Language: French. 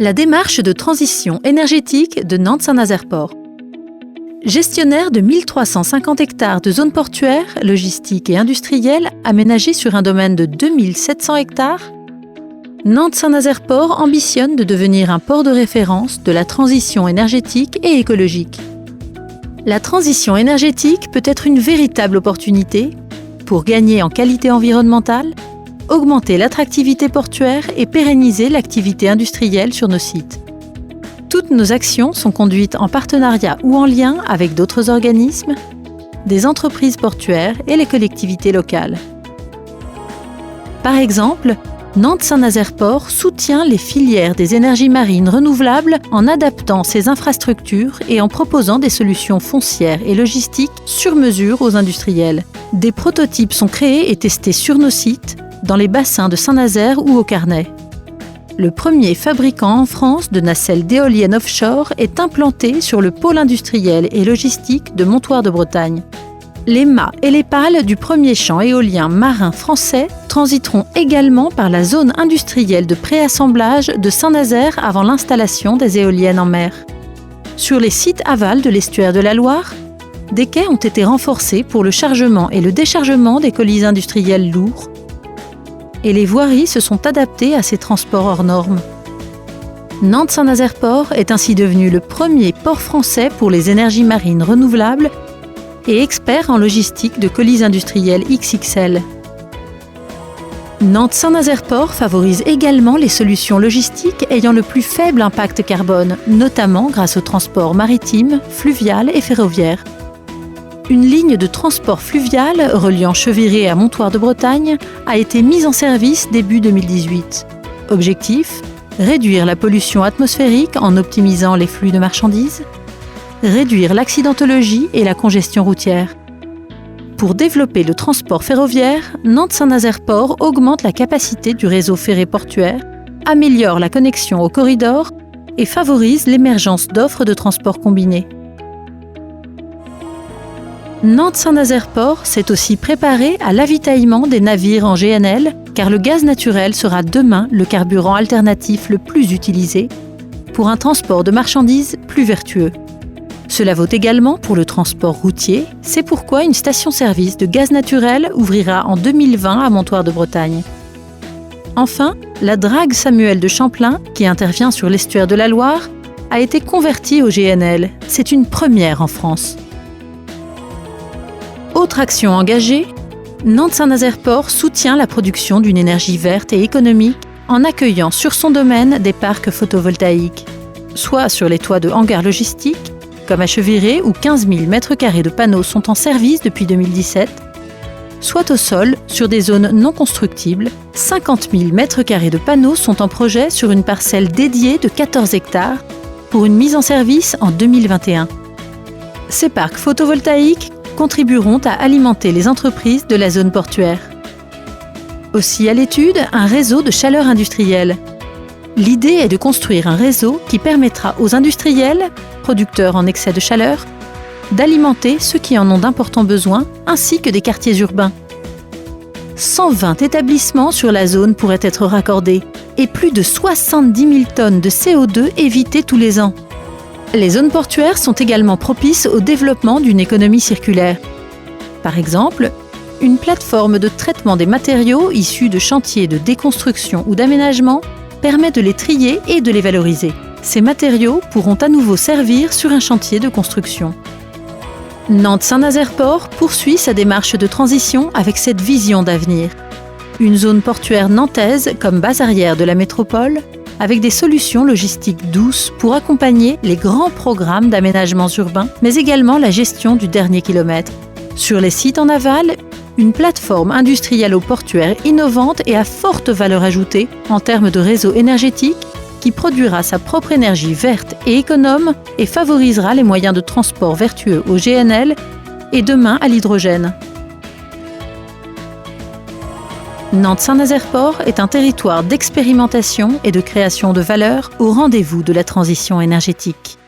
La démarche de transition énergétique de Nantes-Saint-Nazaire-Port. Gestionnaire de 1350 hectares de zones portuaires, logistiques et industrielles aménagées sur un domaine de 2700 hectares, Nantes-Saint-Nazaire-Port ambitionne de devenir un port de référence de la transition énergétique et écologique. La transition énergétique peut être une véritable opportunité pour gagner en qualité environnementale, augmenter l'attractivité portuaire et pérenniser l'activité industrielle sur nos sites. Toutes nos actions sont conduites en partenariat ou en lien avec d'autres organismes, des entreprises portuaires et les collectivités locales. Par exemple, Nantes-Saint-Nazaire-Port soutient les filières des énergies marines renouvelables en adaptant ses infrastructures et en proposant des solutions foncières et logistiques sur mesure aux industriels. Des prototypes sont créés et testés sur nos sites, dans les bassins de Saint-Nazaire ou au Carnet. Le premier fabricant en France de nacelles d'éoliennes offshore est implanté sur le pôle industriel et logistique de Montoire de Bretagne. Les mâts et les pales du premier champ éolien marin français transiteront également par la zone industrielle de préassemblage de Saint-Nazaire avant l'installation des éoliennes en mer. Sur les sites aval de l'estuaire de la Loire, des quais ont été renforcés pour le chargement et le déchargement des colis industriels lourds, et les voiries se sont adaptées à ces transports hors normes. Nantes-Saint-Nazaire-Port est ainsi devenu le premier port français pour les énergies marines renouvelables et expert en logistique de colis industriels XXL. Nantes-Saint-Nazaire-Port favorise également les solutions logistiques ayant le plus faible impact carbone, notamment grâce au transport maritime, fluvial et ferroviaire. Une ligne de transport fluvial reliant Cheviré à Montoire de Bretagne a été mise en service début 2018. Objectif : réduire la pollution atmosphérique en optimisant les flux de marchandises, réduire l'accidentologie et la congestion routière. Pour développer le transport ferroviaire, Nantes-Saint-Nazaire-Port augmente la capacité du réseau ferré portuaire, améliore la connexion au corridor et favorise l'émergence d'offres de transport combinées. Nantes-Saint-Nazaire-Port s'est aussi préparé à l'avitaillement des navires en GNL, car le gaz naturel sera demain le carburant alternatif le plus utilisé pour un transport de marchandises plus vertueux. Cela vaut également pour le transport routier, c'est pourquoi une station-service de gaz naturel ouvrira en 2020 à Montoire de Bretagne. Enfin, la drague Samuel de Champlain, qui intervient sur l'estuaire de la Loire, a été convertie au GNL. C'est une première en France. Autre action engagée, Nantes-Saint-Nazaire-Port soutient la production d'une énergie verte et économique en accueillant sur son domaine des parcs photovoltaïques, soit sur les toits de hangars logistiques, comme à Cheviré où 15 000 m² de panneaux sont en service depuis 2017, soit au sol, sur des zones non constructibles, 50 000 m² de panneaux sont en projet sur une parcelle dédiée de 14 hectares pour une mise en service en 2021. Ces parcs photovoltaïques contribueront à alimenter les entreprises de la zone portuaire. Aussi à l'étude, un réseau de chaleur industrielle. L'idée est de construire un réseau qui permettra aux industriels, producteurs en excès de chaleur, d'alimenter ceux qui en ont d'importants besoins, ainsi que des quartiers urbains. 120 établissements sur la zone pourraient être raccordés et plus de 70 000 tonnes de CO2 évitées tous les ans. Les zones portuaires sont également propices au développement d'une économie circulaire. Par exemple, une plateforme de traitement des matériaux issus de chantiers de déconstruction ou d'aménagement permet de les trier et de les valoriser. Ces matériaux pourront à nouveau servir sur un chantier de construction. Nantes-Saint-Nazaire-Port poursuit sa démarche de transition avec cette vision d'avenir. Une zone portuaire nantaise comme base arrière de la métropole, avec des solutions logistiques douces pour accompagner les grands programmes d'aménagements urbains, mais également la gestion du dernier kilomètre. Sur les sites en aval, une plateforme industrielle-portuaire innovante et à forte valeur ajoutée en termes de réseau énergétique qui produira sa propre énergie verte et économe et favorisera les moyens de transport vertueux au GNL et demain à l'hydrogène. Nantes-Saint-Nazaire-Port est un territoire d'expérimentation et de création de valeur au rendez-vous de la transition énergétique.